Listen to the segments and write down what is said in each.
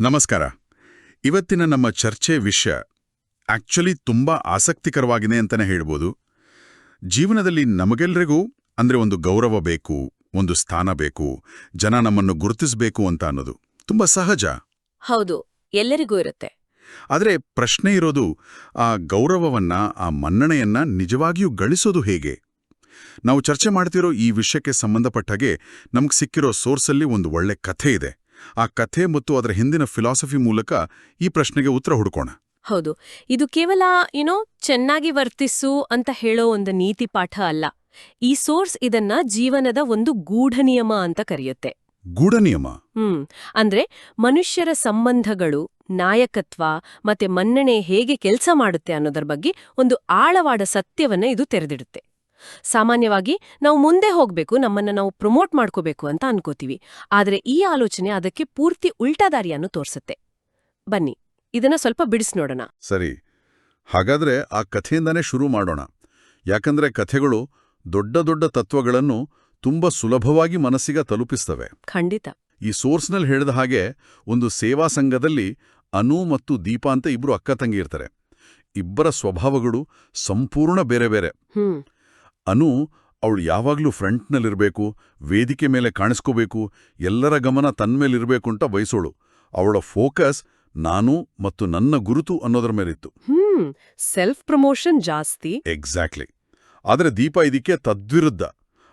ನಮಸ್ಕಾರ. ಇವತ್ತಿನ ನಮ್ಮ ಚರ್ಚೆ ವಿಷಯ ಆಕ್ಚುಲಿ ತುಂಬಾ ಆಸಕ್ತಿಕರವಾಗಿದೆ ಅಂತಲೇ ಹೇಳ್ಬೋದು. ಜೀವನದಲ್ಲಿ ನಮಗೆಲ್ಲರಿಗೂ ಒಂದು ಗೌರವ ಬೇಕು, ಒಂದು ಸ್ಥಾನ ಬೇಕು, ಜನ ನಮ್ಮನ್ನು ಗುರುತಿಸಬೇಕು ಅಂತ ಅನ್ನೋದು ತುಂಬಾ ಸಹಜ. ಹೌದು, ಎಲ್ಲರಿಗೂ ಇರುತ್ತೆ. ಆದರೆ ಪ್ರಶ್ನೆ ಇರೋದು, ಆ ಗೌರವವನ್ನ, ಆ ಮನ್ನಣೆಯನ್ನ ನಿಜವಾಗಿಯೂ ಗಳಿಸೋದು ಹೇಗೆ? ನಾವು ಚರ್ಚೆ ಮಾಡ್ತಿರೋ ಈ ವಿಷಯಕ್ಕೆ ಸಂಬಂಧಪಟ್ಟ ಹಾಗೆ ನಮ್ಗೆ ಸಿಕ್ಕಿರೋ ಸೋರ್ಸಲ್ಲಿ ಒಂದು ಒಳ್ಳೆ ಕಥೆ ಇದೆ. ಆ ಕಥೆ ಮತ್ತು ಅದರ ಹಿಂದಿನ ಫಿಲಾಸಫಿ ಮೂಲಕ ಈ ಪ್ರಶ್ನೆಗೆ ಉತ್ತರ ಹುಡುಕೋಣ. ಹೌದು, ಇದು ಕೇವಲ ಚೆನ್ನಾಗಿ ವರ್ತಿಸು ಅಂತ ಹೇಳೋ ಒಂದು ನೀತಿ ಪಾಠ ಅಲ್ಲ. ಈ ಸೋರ್ಸ್ ಇದನ್ನ ಜೀವನದ ಒಂದು ಗೂಢನಿಯಮ ಅಂತ ಕರೆಯುತ್ತೆ. ಗೂಢನಿಯಮ? ಅಂದ್ರೆ ಮನುಷ್ಯರ ಸಂಬಂಧಗಳು, ನಾಯಕತ್ವ ಮತ್ತೆ ಮನ್ನಣೆ ಹೇಗೆ ಕೆಲಸ ಮಾಡುತ್ತೆ ಅನ್ನೋದರ ಬಗ್ಗೆ ಒಂದು ಆಳವಾದ ಸತ್ಯವನ್ನ ಇದು ತೆರೆದಿಡುತ್ತೆ. ಸಾಮಾನ್ಯವಾಗಿ ನಾವು ಮುಂದೆ ಹೋಗ್ಬೇಕು, ನಮ್ಮನ್ನ ನಾವು ಪ್ರಮೋಟ್ ಮಾಡ್ಕೋಬೇಕು ಅಂತ ಅನ್ಕೋತೀವಿ. ಆದರೆ ಈ ಆಲೋಚನೆ ಅದಕ್ಕೆ ಪೂರ್ತಿ ಉಲ್ಟಾದಾರಿಯನ್ನು ತೋರಿಸುತ್ತೆ. ಬನ್ನಿ, ಇದನ್ನ ಸ್ವಲ್ಪ ಬಿಡಿಸ್ ನೋಡೋಣ. ಸರಿ, ಹಾಗಾದ್ರೆ ಆ ಕಥೆಯಿಂದಾನೇ ಶುರು ಮಾಡೋಣ. ಯಾಕಂದ್ರೆ ಕಥೆಗಳು ದೊಡ್ಡ ದೊಡ್ಡ ತತ್ವಗಳನ್ನು ತುಂಬಾ ಸುಲಭವಾಗಿ ಮನಸ್ಸಿಗೆ ತಲುಪಿಸ್ತವೆ. ಖಂಡಿತ. ಈ ಸೋರ್ಸ್ನಲ್ಲಿ ಹೇಳಿದ ಹಾಗೆ ಒಂದು ಸೇವಾ ಸಂಘದಲ್ಲಿ ಅನು ಮತ್ತು ದೀಪಾ ಅಂತ ಇಬ್ರು ಅಕ್ಕ ತಂಗಿ ಇರ್ತಾರೆ. ಇಬ್ಬರ ಸ್ವಭಾವಗಳು ಸಂಪೂರ್ಣ ಬೇರೆ ಬೇರೆ. ಅನು ಅವಳು ಯಾವಾಗ್ಲೂ ಫ್ರಂಟ್ನಲ್ಲಿರಬೇಕು, ವೇದಿಕೆ ಮೇಲೆ ಕಾಣಿಸ್ಕೋಬೇಕು, ಎಲ್ಲರ ಗಮನ ತನ್ಮೇಲಿರಬೇಕು ಅಂತ ಬಯಸೋಳು. ಅವಳ ಫೋಕಸ್ ನಾನು ಮತ್ತು ನನ್ನ ಗುರುತು ಅನ್ನೋದ್ರ ಮೇಲಿತ್ತು. ಸೆಲ್ಫ್ ಪ್ರಮೋಷನ್ ಜಾಸ್ತಿ. ಎಕ್ಸಾಕ್ಟ್ಲಿ. ಆದರೆ ದೀಪಾ ಇದಕ್ಕೆ ತದ್ವಿರುದ್ಧ.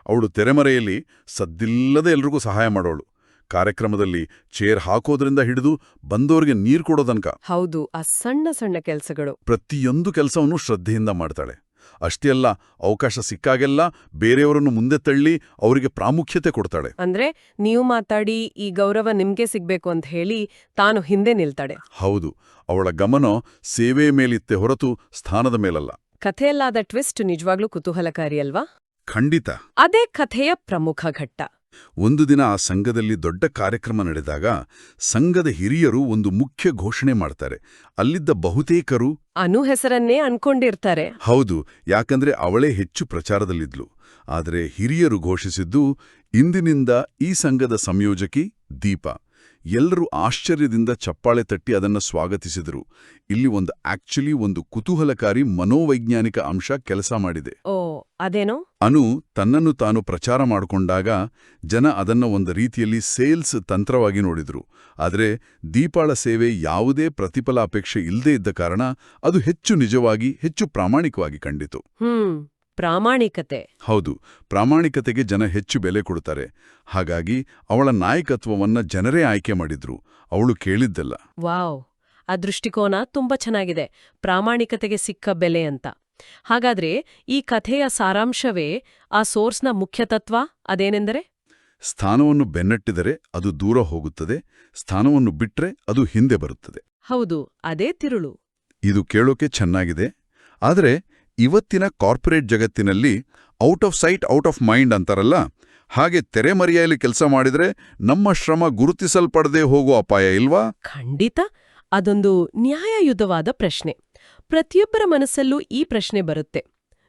ಅವಳು ತೆರೆಮರೆಯಲ್ಲಿ ಸದ್ದಿಲ್ಲದೆ ಎಲ್ರಿಗೂ ಸಹಾಯ ಮಾಡೋಳು. ಕಾರ್ಯಕ್ರಮದಲ್ಲಿ ಚೇರ್ ಹಾಕೋದ್ರಿಂದ ಹಿಡಿದು ಬಂದೋರಿಗೆ ನೀರು ಕೊಡೋದನಕ. ಹೌದು, ಆ ಸಣ್ಣ ಸಣ್ಣ ಕೆಲಸಗಳು. ಪ್ರತಿಯೊಂದು ಕೆಲಸವನ್ನು ಶ್ರದ್ಧೆಯಿಂದ ಮಾಡ್ತಾಳೆ. ಅಷ್ಟೇ ಅಲ್ಲ, ಅವಕಾಶ ಸಿಕ್ಕಾಗೆಲ್ಲ ಬೇರೆಯವರನ್ನು ಮುಂದೆ ತಳ್ಳಿ ಅವರಿಗೆ ಪ್ರಾಮುಖ್ಯತೆ ಕೊಡ್ತಾಳೆ. ಅಂದ್ರೆ ನೀವು ಮಾತಾಡಿ ಈ ಗೌರವ ನಿಮ್ಗೆ ಸಿಗ್ಬೇಕು ಅಂತ ಹೇಳಿ ತಾನು ಹಿಂದೆ ನಿಲ್ತಾಳೆ. ಹೌದು, ಅವಳ ಗಮನ ಸೇವೆ ಮೇಲಿತ್ತೆ ಹೊರತು ಸ್ಥಾನದ ಮೇಲಲ್ಲ. ಕಥೆಯಲ್ಲಾದ ಟ್ವಿಸ್ಟ್ ನಿಜವಾಗ್ಲೂ ಕುತೂಹಲಕಾರಿ ಅಲ್ವಾ? ಖಂಡಿತ. ಅದೇ ಕಥೆಯ ಪ್ರಮುಖ ಘಟ್ಟ. ಒಂದು ದಿನ ಆ ಸಂಘದಲ್ಲಿ ದೊಡ್ಡ ಕಾರ್ಯಕ್ರಮ ನಡೆದಾಗ ಸಂಘದ ಹಿರಿಯರು ಒಂದು ಮುಖ್ಯ ಘೋಷಣೆ ಮಾಡ್ತಾರೆ. ಅಲ್ಲಿದ್ದ ಬಹುತೇಕರು ಅನು ಹೆಸರನ್ನೇ ಅನ್ಕೊಂಡಿರ್ತಾರೆ. ಹೌದು, ಯಾಕಂದ್ರೆ ಅವಳೇ ಹೆಚ್ಚು ಪ್ರಚಾರದಲ್ಲಿದ್ಲು. ಆದರೆ ಹಿರಿಯರು ಘೋಷಿಸಿದ್ದು, ಇಂದಿನಿಂದ ಈ ಸಂಘದ ಸಂಯೋಜಕಿ ದೀಪಾ. ಎಲ್ಲರೂ ಆಶ್ಚರ್ಯದಿಂದ ಚಪ್ಪಾಳೆ ತಟ್ಟಿ ಅದನ್ನು ಸ್ವಾಗತಿಸಿದರು. ಇಲ್ಲಿ ಒಂದು ಕುತೂಹಲಕಾರಿ ಮನೋವೈಜ್ಞಾನಿಕ ಅಂಶ ಕೆಲಸ ಮಾಡಿದೆ. ಓ, ಅದೇನೋ? ಅನು ತನ್ನನ್ನು ತಾನು ಪ್ರಚಾರ ಮಾಡಿಕೊಂಡಾಗ ಜನ ಅದನ್ನ ಒಂದು ರೀತಿಯಲ್ಲಿ ಸೇಲ್ಸ್ ತಂತ್ರವಾಗಿ ನೋಡಿದ್ರು. ಆದರೆ ದೀಪಾಳ ಸೇವೆ ಯಾವುದೇ ಪ್ರತಿಫಲಾಪೇಕ್ಷೆ ಇಲ್ಲದೇ ಇದ್ದ ಕಾರಣ ಅದು ಹೆಚ್ಚು ನಿಜವಾಗಿ, ಹೆಚ್ಚು ಪ್ರಾಮಾಣಿಕವಾಗಿ ಕಂಡಿತು. ಪ್ರಾಮಾಣಿಕತೆ. ಹೌದು, ಪ್ರಾಮಾಣಿಕತೆಗೆ ಜನ ಹೆಚ್ಚು ಬೆಲೆ ಕೊಡ್ತಾರೆ. ಹಾಗಾಗಿ ಅವಳ ನಾಯಕತ್ವವನ್ನ ಜನರೇ ಆಯ್ಕೆ ಮಾಡಿದ್ರು. ಅವಳು ಕೇಳಿದ್ದಲ್ಲ. ವಾವ್, ಆ ದೃಷ್ಟಿಕೋನ ತುಂಬಾ ಚೆನ್ನಾಗಿದೆ. ಪ್ರಾಮಾಣಿಕತೆಗೆ ಸಿಕ್ಕ ಬೆಲೆ ಅಂತ. ಹಾಗಾದ್ರೆ ಈ ಕಥೆಯ ಸಾರಾಂಶವೇ, ಆ ಸೋರ್ಸ್ನ ಮುಖ್ಯ ತತ್ವ ಅದೇನೆಂದರೆ, ಸ್ಥಾನವನ್ನು ಬೆನ್ನಟ್ಟಿದರೆ ಅದು ದೂರ ಹೋಗುತ್ತದೆ, ಸ್ಥಾನವನ್ನು ಬಿಟ್ರೆ ಅದು ಹಿಂದೆ ಬರುತ್ತದೆ. ಹೌದು, ಅದೇ ತಿರುಳು. ಇದು ಕೇಳೋಕೆ ಚೆನ್ನಾಗಿದೆ. ಆದರೆ ಇವತ್ತಿನ ಕಾರ್ಪೊರೇಟ್ ಜಗತ್ತಿನಲ್ಲಿ out off site out of mind ಅಂತಾರಲ್ಲ, ಹಾಗೆ ತೆರೆಮರೆಯಲ್ಲಿ ಕೆಲಸ ಮಾಡಿದ್ರೆ ನಮ್ಮ ಶ್ರಮ ಗುರುತಿಸಲ್ಪಡದೆ ಹೋಗೋ ಅಪಾಯ ಇಲ್ವಾ? ಖಂಡಿತ. ಅದೊಂದು ನ್ಯಾಯಯುತವಾದ ಪ್ರಶ್ನೆ. ಪ್ರತಿಯೊಬ್ಬರ ಮನಸ್ಸಲ್ಲೂ ಈ ಪ್ರಶ್ನೆ ಬರುತ್ತೆ.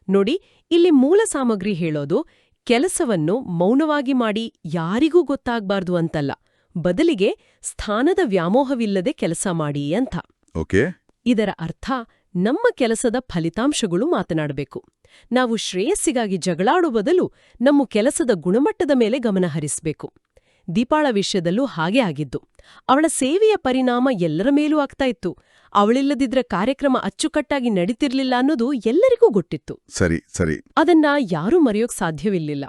ನೋಡಿ, ಇಲ್ಲಿ ಮೂಲ ಸಾಮಗ್ರಿ ಹೇಳೋದು ಕೆಲಸವನ್ನು ಮೌನವಾಗಿ ಮಾಡಿ ಯಾರಿಗೂ ಗೊತ್ತಾಗ್ಬಾರ್ದು ಅಂತಲ್ಲ, ಬದಲಿಗೆ ಸ್ಥಾನದ ವ್ಯಾಮೋಹವಿಲ್ಲದೆ ಕೆಲಸ ಮಾಡಿ ಅಂತ. ಓಕೆ. ಇದರ ಅರ್ಥ, ನಮ್ಮ ಕೆಲಸದ ಫಲಿತಾಂಶಗಳು ಮಾತನಾಡಬೇಕು. ನಾವು ಶ್ರೇಯಸ್ಸಿಗಾಗಿ ಜಗಳಾಡುವ ಬದಲು ನಮ್ಮ ಕೆಲಸದ ಗುಣಮಟ್ಟದ ಮೇಲೆ ಗಮನ ಹರಿಸಬೇಕು. ದೀಪಾಳ ವಿಷಯದಲ್ಲೂ ಹಾಗೆ ಆಗಿದ್ದು. ಅವಳ ಸೇವೆಯ ಪರಿಣಾಮ ಎಲ್ಲರ ಮೇಲೂ ಆಗ್ತಾ ಇತ್ತು. ಅವಳಿಲ್ಲದಿದ್ರೆ ಕಾರ್ಯಕ್ರಮ ಅಚ್ಚುಕಟ್ಟಾಗಿ ನಡೀತಿರ್ಲಿಲ್ಲ ಅನ್ನೋದು ಎಲ್ಲರಿಗೂ ಗೊತ್ತಿತ್ತು. ಸರಿ. ಅದನ್ನ ಯಾರೂ ಮರೆಯೋಕ್ ಸಾಧ್ಯವಿಲ್ಲ.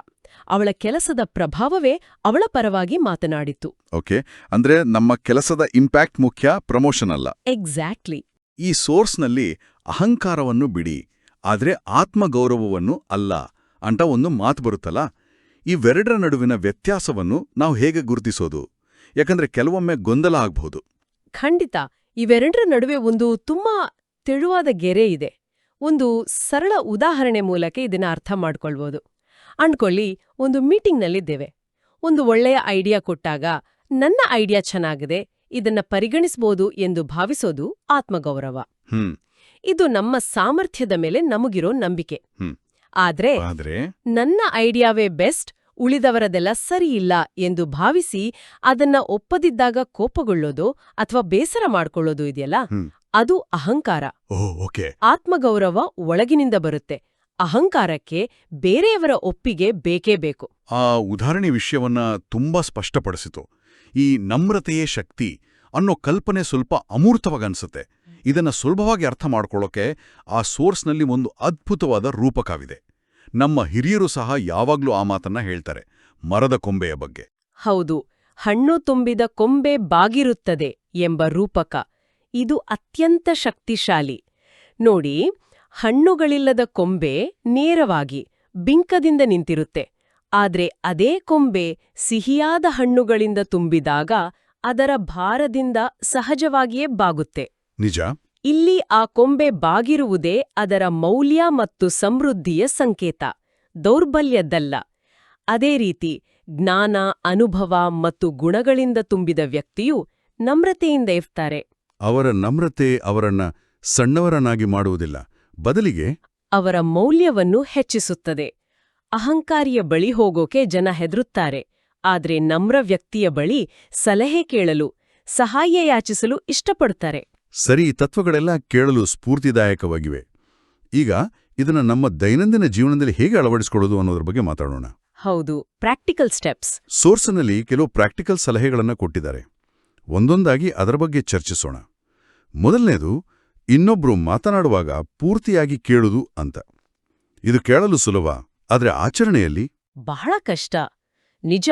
ಅವಳ ಕೆಲಸದ ಪ್ರಭಾವವೇ ಅವಳ ಪರವಾಗಿ ಮಾತನಾಡಿತ್ತು. ಓಕೆ, ಅಂದ್ರೆ ನಮ್ಮ ಕೆಲಸದ ಇಂಪ್ಯಾಕ್ಟ್ ಮುಖ್ಯ, ಪ್ರಮೋಷನ್ ಅಲ್ಲ. ಎಕ್ಸಾಕ್ಟ್ಲಿ. ಈ ಸೋರ್ಸ್ನಲ್ಲಿ ಅಹಂಕಾರವನ್ನು ಬಿಡಿ, ಆದ್ರೆ ಆತ್ಮಗೌರವವನ್ನು ಅಲ್ಲ ಅಂತ ಒಂದು ಮಾತು ಬರುತ್ತಲ್ಲ. ಇವೆರಡರ ನಡುವಿನ ವ್ಯತ್ಯಾಸವನ್ನು ನಾವು ಹೇಗೆ ಗುರುತಿಸೋದು? ಯಾಕಂದ್ರೆ ಕೆಲವೊಮ್ಮೆ ಗೊಂದಲ ಆಗ್ಬಹುದು. ಖಂಡಿತ. ಇವೆರಡರ ನಡುವೆ ಒಂದು ತುಂಬಾ ತೆಳುವಾದ ಗೆರೆ ಇದೆ. ಒಂದು ಸರಳ ಉದಾಹರಣೆ ಮೂಲಕ ಇದನ್ನ ಅರ್ಥ ಮಾಡ್ಕೊಳ್ಬೋದು. ಅನ್ಕೊಳ್ಳಿ, ಒಂದು ಮೀಟಿಂಗ್ನಲ್ಲಿದ್ದೇವೆ. ಒಂದು ಒಳ್ಳೆಯ ಐಡಿಯಾ ಕೊಟ್ಟಾಗ, ನನ್ನ ಐಡಿಯಾ ಚೆನ್ನಾಗಿದೆ, ಇದನ್ನ ಪರಿಗಣಿಸಬಹುದು ಎಂದು ಭಾವಿಸೋದು ಆತ್ಮಗೌರವ. ಇದು ನಮ್ಮ ಸಾಮರ್ಥ್ಯದ ಮೇಲೆ ನಮಗಿರೋ ನಂಬಿಕೆ. ಆದ್ರೆ ನನ್ನ ಐಡಿಯಾವೇ ಬೆಸ್ಟ್, ಉಳಿದವರದೆಲ್ಲ ಸರಿಯಿಲ್ಲ ಎಂದು ಭಾವಿಸಿ ಅದನ್ನ ಒಪ್ಪದಿದ್ದಾಗ ಕೋಪಗೊಳ್ಳೋದು ಅಥವಾ ಬೇಸರ ಮಾಡ್ಕೊಳ್ಳೋದು ಇದೆಯಲ್ಲ, ಅದು ಅಹಂಕಾರ. ಓಕೆ. ಆತ್ಮಗೌರವ ಒಳಗಿನಿಂದ ಬರುತ್ತೆ. ಅಹಂಕಾರಕ್ಕೆ ಬೇರೆಯವರ ಒಪ್ಪಿಗೆ ಬೇಕೇ ಬೇಕು. ಆ ಉದಾಹರಣೆ ವಿಷಯವನ್ನ ತುಂಬಾ ಸ್ಪಷ್ಟಪಡಿಸಿತು. ಈ ನಮ್ರತೆಯೇ ಶಕ್ತಿ ಅನ್ನೋ ಕಲ್ಪನೆ ಸ್ವಲ್ಪ ಅಮೂರ್ತವಾಗನ್ಸುತ್ತೆ. ಇದನ್ನ ಸುಲಭವಾಗಿ ಅರ್ಥ ಮಾಡ್ಕೊಳ್ಳೋಕೆ ಆ ಸೋರ್ಸ್ನಲ್ಲಿ ಒಂದು ಅದ್ಭುತವಾದ ರೂಪಕವಿದೆ. ನಮ್ಮ ಹಿರಿಯರು ಸಹ ಯಾವಾಗ್ಲೂ ಆ ಮಾತನ್ನ ಹೇಳ್ತಾರೆ, ಮರದ ಕೊಂಬೆಯ ಬಗ್ಗೆ. ಹೌದು, ಹಣ್ಣು ತುಂಬಿದ ಕೊಂಬೆ ಬಾಗಿರುತ್ತದೆ ಎಂಬ ರೂಪಕ. ಇದು ಅತ್ಯಂತ ಶಕ್ತಿಶಾಲಿ. ನೋಡಿ, ಹಣ್ಣುಗಳಿಲ್ಲದ ಕೊಂಬೆ ನೇರವಾಗಿ ಬಿಂಕದಿಂದ ನಿಂತಿರುತ್ತೆ. ಆದ್ರೆ ಅದೇ ಕೊಂಬೆ ಸಿಹಿಯಾದ ಹಣ್ಣುಗಳಿಂದ ತುಂಬಿದಾಗ ಅದರ ಭಾರದಿಂದ ಸಹಜವಾಗಿಯೇ ಬಾಗುತ್ತೆ. ನಿಜ. ಇಲ್ಲಿ ಆ ಕೊಂಬೆ ಬಾಗಿರುವುದೇ ಅದರ ಮೌಲ್ಯ ಮತ್ತು ಸಮೃದ್ಧಿಯ ಸಂಕೇತ, ದೌರ್ಬಲ್ಯದ್ದಲ್ಲ. ಅದೇ ರೀತಿ ಜ್ಞಾನ, ಅನುಭವ ಮತ್ತು ಗುಣಗಳಿಂದ ತುಂಬಿದ ವ್ಯಕ್ತಿಯು ನಮ್ರತೆಯಿಂದ ಇರ್ತಾರೆ. ಅವರ ನಮ್ರತೆ ಅವರನ್ನ ಸಣ್ಣವರನ್ನಾಗಿ ಮಾಡುವುದಿಲ್ಲ, ಬದಲಿಗೆ ಅವರ ಮೌಲ್ಯವನ್ನು ಹೆಚ್ಚಿಸುತ್ತದೆ. ಅಹಂಕಾರಿಯ ಬಳಿ ಹೋಗೋಕೆ ಜನ ಹೆದರುತ್ತಾರೆ. ಆದ್ರೆ ನಮ್ರ ವ್ಯಕ್ತಿಯ ಬಳಿ ಸಲಹೆ ಕೇಳಲು, ಸಹಾಯ ಯಾಚಿಸಲು ಇಷ್ಟಪಡ್ತಾರೆ. ಸರಿ, ತತ್ವಗಳೆಲ್ಲ ಕೇಳಲು ಸ್ಫೂರ್ತಿದಾಯಕವಾಗಿವೆ. ಈಗ ಇದನ್ನ ನಮ್ಮ ದೈನಂದಿನ ಜೀವನದಲ್ಲಿ ಹೇಗೆ ಅಳವಡಿಸಿಕೊಳ್ಳೋದು ಅನ್ನೋದ್ರ ಬಗ್ಗೆ ಮಾತಾಡೋಣ. ಹೌದು, ಪ್ರಾಕ್ಟಿಕಲ್ ಸ್ಟೆಪ್ಸ್. ಸೋರ್ಸ್ನಲ್ಲಿ ಕೆಲವು ಪ್ರಾಕ್ಟಿಕಲ್ ಸಲಹೆಗಳನ್ನು ಕೊಟ್ಟಿದ್ದಾರೆ. ಒಂದೊಂದಾಗಿ ಅದರ ಬಗ್ಗೆ ಚರ್ಚಿಸೋಣ. ಮೊದಲನೇದು, ಇನ್ನೊಬ್ರು ಮಾತನಾಡುವಾಗ ಪೂರ್ತಿಯಾಗಿ ಕೇಳುವುದು ಅಂತ. ಇದು ಕೇಳಲು ಸುಲಭ, ಆದ್ರೆ ಆಚರಣೆಯಲ್ಲಿ ಬಹಳ ಕಷ್ಟ. ನಿಜ.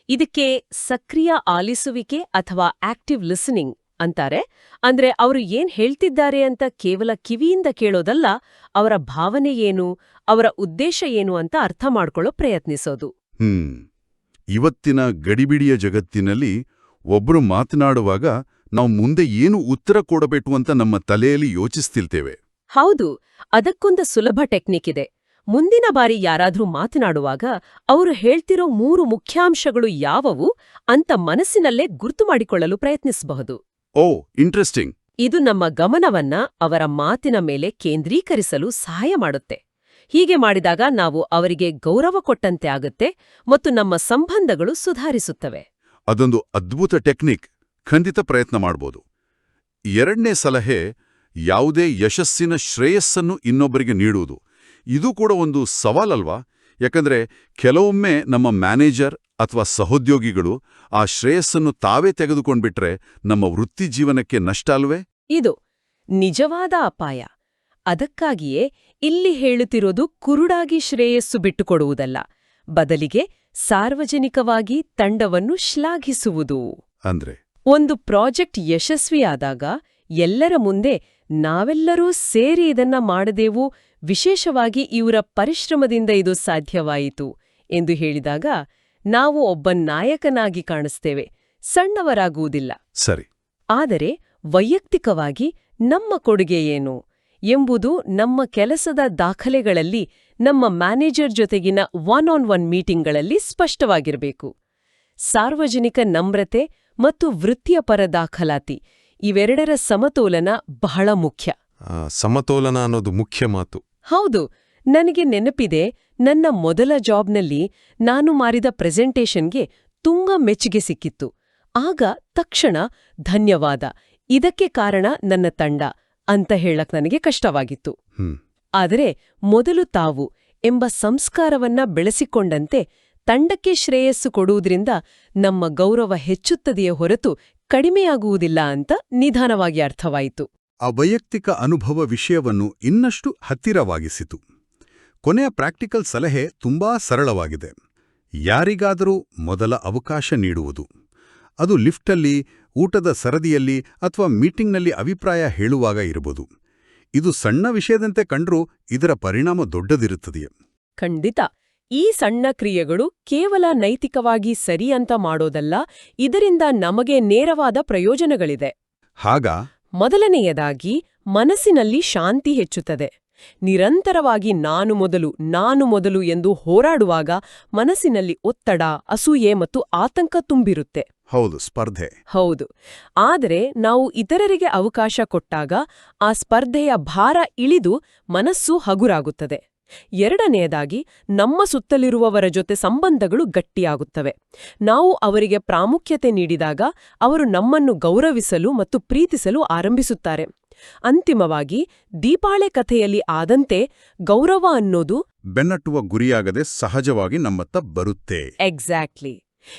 ಇದಕ್ಕೆ ಸಕ್ರಿಯ ಆಲಿಸುವಿಕೆ ಅಥವಾ ಆಕ್ಟಿವ್ ಲಿಸನಿಂಗ್ ಅಂತಾರೆ. ಅಂದ್ರೆ ಅವರು ಏನ್ ಹೇಳ್ತಿದ್ದಾರೆ ಅಂತ ಕೇವಲ ಕಿವಿಯಿಂದ ಕೇಳೋದಲ್ಲ, ಅವರ ಭಾವನೆ ಏನು, ಅವರ ಉದ್ದೇಶ ಏನು ಅಂತ ಅರ್ಥ ಮಾಡ್ಕೊಳ್ಳೋ ಪ್ರಯತ್ನಿಸೋದು. ಇವತ್ತಿನ ಗಡಿಬಿಡಿಯ ಜಗತ್ತಿನಲ್ಲಿ ಒಬ್ರು ಮಾತನಾಡುವಾಗ ನಾವು ಮುಂದೆ ಏನು ಉತ್ತರ ಕೊಡಬೇಕು ಅಂತ ನಮ್ಮ ತಲೆಯಲ್ಲಿ ಯೋಚಿಸ್ತಿಲ್ತೇವೆ. ಹೌದು, ಅದಕ್ಕೊಂದು ಸುಲಭ ಟೆಕ್ನಿಕ್ ಇದೆ. ಮುಂದಿನ ಬಾರಿ ಯಾರಾದ್ರೂ ಮಾತನಾಡುವಾಗ ಅವರು ಹೇಳ್ತಿರೋ 3 ಮುಖ್ಯಾಂಶಗಳು ಯಾವುವು ಅಂತ ಮನಸ್ಸಿನಲ್ಲೇ ಗುರ್ತು ಮಾಡಿಕೊಳ್ಳಲು ಪ್ರಯತ್ನಿಸಬಹುದು. ಓ, ಇಂಟ್ರೆಸ್ಟಿಂಗ್. ಇದು ನಮ್ಮ ಗಮನವನ್ನ ಅವರ ಮಾತಿನ ಮೇಲೆ ಕೇಂದ್ರೀಕರಿಸಲು ಸಹಾಯ ಮಾಡುತ್ತೆ. ಹೀಗೆ ಮಾಡಿದಾಗ ನಾವು ಅವರಿಗೆ ಗೌರವ ಕೊಟ್ಟಂತೆ ಆಗುತ್ತೆ ಮತ್ತು ನಮ್ಮ ಸಂಬಂಧಗಳು ಸುಧಾರಿಸುತ್ತವೆ. ಅದೊಂದು ಅದ್ಭುತ ಟೆಕ್ನಿಕ್. ಖಂಡಿತ ಪ್ರಯತ್ನ ಮಾಡ್ಬೋದು. ಎರಡನೇ ಸಲಹೆ, ಯಾವುದೇ ಯಶಸ್ಸಿನ ಶ್ರೇಯಸ್ಸನ್ನು ಇನ್ನೊಬ್ಬರಿಗೆ ನೀಡುವುದು. ಇದು ಕೂಡ ಒಂದು ಸವಾಲಲ್ವಾ? ಯಾಕಂದ್ರೆ ಕೆಲವೊಮ್ಮೆ ನಮ್ಮ ಮ್ಯಾನೇಜರ್ ಅಥವಾ ಸಹೋದ್ಯೋಗಿಗಳು ಆ ಶ್ರೇಯಸ್ಸನ್ನು ತಾವೇ ತೆಗೆದುಕೊಂಡ್ಬಿಟ್ರೆ ನಮ್ಮ ವೃತ್ತಿ ಜೀವನಕ್ಕೆ ನಷ್ಟ ಅಲ್ವೇ? ಇದು ನಿಜವಾದ ಅಪಾಯ. ಅದಕ್ಕಾಗಿಯೇ ಇಲ್ಲಿ ಹೇಳುತ್ತಿರೋದು ಕುರುಡಾಗಿ ಶ್ರೇಯಸ್ಸು ಬಿಟ್ಟುಕೊಡುವುದಲ್ಲ, ಬದಲಿಗೆ ಸಾರ್ವಜನಿಕವಾಗಿ ತಂಡವನ್ನು ಶ್ಲಾಘಿಸುವುದು. ಅಂದ್ರೆ ಒಂದು ಪ್ರಾಜೆಕ್ಟ್ ಯಶಸ್ವಿಯಾದಾಗ ಎಲ್ಲರ ಮುಂದೆ ನಾವೆಲ್ಲರೂ ಸೇರಿ ಇದನ್ನ ಮಾಡಿದೆವು, ವಿಶೇಷವಾಗಿ ಇವರ ಪರಿಶ್ರಮದಿಂದ ಇದು ಸಾಧ್ಯವಾಯಿತು ಎಂದು ಹೇಳಿದಾಗ ನಾವು ಒಬ್ಬ ನಾಯಕನಾಗಿ ಕಾಣಿಸ್ತೇವೆ, ಸಣ್ಣವರಾಗುವುದಿಲ್ಲ. ಸರಿ. ಆದರೆ ವೈಯಕ್ತಿಕವಾಗಿ ನಮ್ಮ ಕೊಡುಗೆ ಏನು ಎಂಬುದು ನಮ್ಮ ಕೆಲಸದ ದಾಖಲೆಗಳಲ್ಲಿ, ನಮ್ಮ ಮ್ಯಾನೇಜರ್ ಜೊತೆಗಿನ ಒನ್-ಆನ್-ಒನ್ ಮೀಟಿಂಗ್ಗಳಲ್ಲಿ ಸ್ಪಷ್ಟವಾಗಿರಬೇಕು. ಸಾರ್ವಜನಿಕ ನಮ್ರತೆ ಮತ್ತು ವೃತ್ತಿಯಪರ ದಾಖಲಾತಿ, ಇವೆರಡರ ಸಮತೋಲನ ಬಹಳ ಮುಖ್ಯ. ಸಮತೋಲನ ಅನ್ನೋದು ಮುಖ್ಯ ಮಾತು. ಹೌದು. ನನಗೆ ನೆನಪಿದೆ, ನನ್ನ ಮೊದಲ ಜಾಬ್ನಲ್ಲಿ ನಾನು ಮಾಡಿದ ಪ್ರೆಸೆಂಟೇಷನ್ಗೆ ತುಂಬಾ ಮೆಚ್ಚುಗೆ ಸಿಕ್ಕಿತ್ತು. ಆಗ ತಕ್ಷಣ ಧನ್ಯವಾದ, ಇದಕ್ಕೆ ಕಾರಣ ನನ್ನ ತಂಡ ಅಂತ ಹೇಳಕ್ ನನಗೆ ಕಷ್ಟವಾಗಿತ್ತು. ಆದರೆ ಮೊದಲು ತಾವು ಎಂಬ ಸಂಸ್ಕಾರವನ್ನ ಬೆಳೆಸಿಕೊಂಡಂತೆ ತಂಡಕ್ಕೆ ಶ್ರೇಯಸ್ಸು ಕೊಡುವುದರಿಂದ ನಮ್ಮ ಗೌರವ ಹೆಚ್ಚುತ್ತದೆಯೇ ಹೊರತು ಕಡಿಮೆಯಾಗುವುದಿಲ್ಲ ಅಂತ ನಿಧಾನವಾಗಿ ಅರ್ಥವಾಯಿತು. ಆ ವೈಯಕ್ತಿಕ ಅನುಭವ ವಿಷಯವನ್ನು ಇನ್ನಷ್ಟು ಹತ್ತಿರವಾಗಿಸಿತು. ಕೊನೆಯ ಪ್ರಾಕ್ಟಿಕಲ್ ಸಲಹೆ ತುಂಬಾ ಸರಳವಾಗಿದೆ. ಯಾರಿಗಾದರೂ ಮೊದಲ ಅವಕಾಶ ನೀಡುವುದು. ಅದು ಲಿಫ್ಟಲ್ಲಿ, ಊಟದ ಸರದಿಯಲ್ಲಿ ಅಥವಾ ಮೀಟಿಂಗ್ನಲ್ಲಿ ಅಭಿಪ್ರಾಯ ಹೇಳುವಾಗ ಇರಬಹುದು. ಇದು ಸಣ್ಣ ವಿಷಯದಂತೆ ಕಂಡ್ರೂ ಇದರ ಪರಿಣಾಮ ದೊಡ್ಡದಿರುತ್ತದೆಯೇ? ಖಂಡಿತ. ಈ ಸಣ್ಣ ಕ್ರಿಯೆಗಳು ಕೇವಲ ನೈತಿಕವಾಗಿ ಸರಿ ಅಂತ ಮಾಡೋದಲ್ಲ, ಇದರಿಂದ ನಮಗೆ ನೇರವಾದ ಪ್ರಯೋಜನಗಳಿದೆ. ಮೊದಲನೆಯದಾಗಿ ಮನಸ್ಸಿನಲ್ಲಿ ಶಾಂತಿ ಹೆಚ್ಚುತ್ತದೆ. ನಿರಂತರವಾಗಿ ನಾನು ಮೊದಲು ಎಂದು ಹೋರಾಡುವಾಗ ಮನಸ್ಸಿನಲ್ಲಿ ಒತ್ತಡ, ಅಸೂಯೆ ಮತ್ತು ಆತಂಕ ತುಂಬಿರುತ್ತೆ. ಹೌದು, ಸ್ಪರ್ಧೆ. ಹೌದು. ಆದರೆ ನಾವು ಇತರರಿಗೆ ಅವಕಾಶ ಕೊಟ್ಟಾಗ ಆ ಸ್ಪರ್ಧೆಯ ಭಾರ ಇಳಿದು ಮನಸ್ಸು ಹಗುರಾಗುತ್ತದೆ. ಎರಡನೆಯದಾಗಿ ನಮ್ಮ ಸುತ್ತಲಿರುವವರ ಜೊತೆ ಸಂಬಂಧಗಳು ಗಟ್ಟಿಯಾಗುತ್ತವೆ. ನಾವು ಅವರಿಗೆ ಪ್ರಾಮುಖ್ಯತೆ ನೀಡಿದಾಗ ಅವರು ನಮ್ಮನ್ನು ಗೌರವಿಸಲು ಮತ್ತು ಪ್ರೀತಿಸಲು ಆರಂಭಿಸುತ್ತಾರೆ. ಅಂತಿಮವಾಗಿ ದೀಪಾಳೆ ಕಥೆಯಲ್ಲಿ ಆದಂತೆ ಗೌರವ ಅನ್ನೋದು ಬೆನ್ನಟ್ಟುವ ಗುರಿಯಾಗದೆ ಸಹಜವಾಗಿ ನಮ್ಮತ್ತ ಬರುತ್ತೆ. ಎಕ್ಸಾಕ್ಟ್ಲಿ.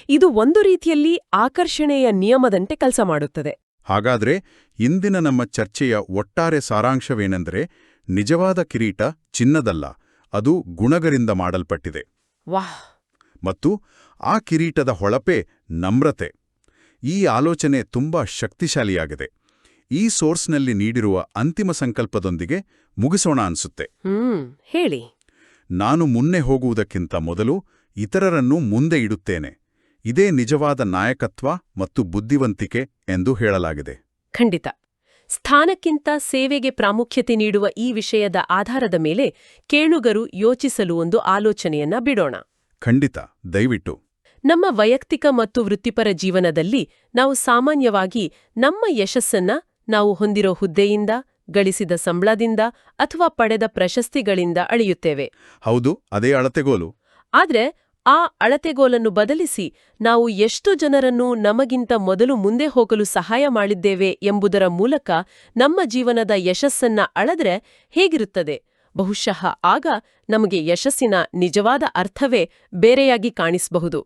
ಇದು ಒಂದು ರೀತಿಯಲ್ಲಿ ಆಕರ್ಷಣೆಯ ನಿಯಮದಂತೆ ಕೆಲಸ ಮಾಡುತ್ತದೆ. ಹಾಗಾದ್ರೆ ಇಂದಿನ ನಮ್ಮ ಚರ್ಚೆಯ ಒಟ್ಟಾರೆ ಸಾರಾಂಶವೇನೆಂದರೆ, ನಿಜವಾದ ಕಿರೀಟ ಚಿನ್ನದಲ್ಲ, ಅದು ಗುಣಗರಿಂದ ಮಾಡಲ್ಪಟ್ಟಿದೆ. ವಾಹ್! ಮತ್ತು ಆ ಕಿರೀಟದ ಹೊಳಪೆ ನಮ್ರತೆ. ಈ ಆಲೋಚನೆ ತುಂಬಾ ಶಕ್ತಿಶಾಲಿಯಾಗಿದೆ. ಈ ಸೋರ್ಸ್ನಲ್ಲಿ ನೀಡಿರುವ ಅಂತಿಮ ಸಂಕಲ್ಪದೊಂದಿಗೆ ಮುಗಿಸೋಣ ಅನ್ಸುತ್ತೆ. ಹೇಳಿ. ನಾನು ಮುನ್ನೆ ಹೋಗುವುದಕ್ಕಿಂತ ಮೊದಲು ಇತರರನ್ನು ಮುಂದೆ ಇಡುತ್ತೇನೆ. ಇದೇ ನಿಜವಾದ ನಾಯಕತ್ವ ಮತ್ತು ಬುದ್ಧಿವಂತಿಕೆ ಎಂದು ಹೇಳಲಾಗಿದೆ. ಖಂಡಿತ. ಸ್ಥಾನಕ್ಕಿಂತ ಸೇವೆಗೆ ಪ್ರಾಮುಖ್ಯತೆ ನೀಡುವ ಈ ವಿಷಯದ ಆಧಾರದ ಮೇಲೆ ಕೇಳುಗರು ಯೋಚಿಸಲು ಒಂದು ಆಲೋಚನೆಯನ್ನ ಬಿಡೋಣ. ಖಂಡಿತ, ದಯವಿಟ್ಟು. ನಮ್ಮ ವೈಯಕ್ತಿಕ ಮತ್ತು ವೃತ್ತಿಪರ ಜೀವನದಲ್ಲಿ ನಾವು ಸಾಮಾನ್ಯವಾಗಿ ನಮ್ಮ ಯಶಸ್ಸನ್ನ ನಾವು ಹೊಂದಿರೋ ಹುದ್ದೆಯಿಂದ, ಗಳಿಸಿದ ಸಂಬಳದಿಂದ ಅಥವಾ ಪಡೆದ ಪ್ರಶಸ್ತಿಗಳಿಂದ ಅಳೆಯುತ್ತೇವೆ. ಹೌದು, ಅದೇ ಅಳತೆಗೋಲು. ಆದ್ರೆ ಆ ಅಳತೆಗೋಲನ್ನು ಬದಲಿಸಿ ನಾವು ಎಷ್ಟು ಜನರನ್ನು ನಮಗಿಂತ ಮೊದಲು ಮುಂದೆ ಹೋಗಲು ಸಹಾಯ ಮಾಡಿದ್ದೇವೆ ಎಂಬುದರ ಮೂಲಕ ನಮ್ಮ ಜೀವನದ ಯಶಸ್ಸನ್ನ ಅಳದ್ರೆ ಹೇಗಿರುತ್ತದೆ? ಬಹುಶಃ ಆಗ ನಮಗೆ ಯಶಸ್ಸಿನ ನಿಜವಾದ ಅರ್ಥವೇ ಬೇರೆಯಾಗಿ ಕಾಣಿಸಬಹುದು.